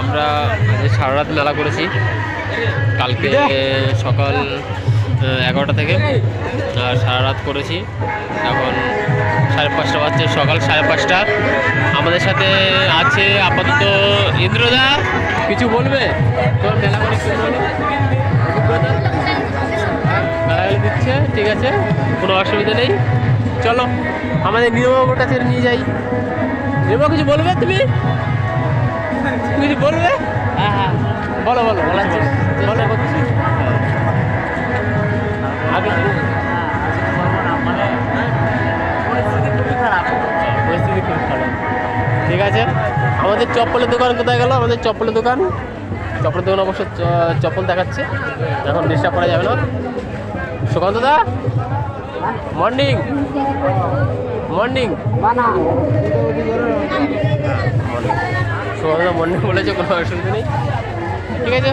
আমরা সারা রাত মেলা করেছি কালকে সকাল 11টা থেকে আর সারা রাত করেছি। এখন 5:30 বাজছে, সকাল 5:30। আমাদের সাথে আছে আপাতত ইন্দ্রদা। কিছু বলবে তোর মেলা করে মেলা দিচ্ছে? ঠিক আছে, কোনো অসুবিধা নেই। চলো আমাদের নিয়মবাবুর কাছে নিয়ে যাই। নিয়মবাবু কিছু বলবে? তুমি কিছু বলবে? হ্যাঁ হ্যাঁ বলো বলো বলো বলো করছি। আগে পরিস্থিতি খুবই খারাপ। ঠিক আছে, আমাদের চপ্পলের দোকান কোথায় গেল? আমাদের চপ্পলের দোকান অবশ্য চপ্পল দেখাচ্ছে, এখন ডিস্টার্ব করা যাবে না। সুকান্ত দা, মর্নিং মর্নিং সুকান্ত দা মর্নিং বলেছে, কোনো অসুবিধা নেই। ঠিক আছে।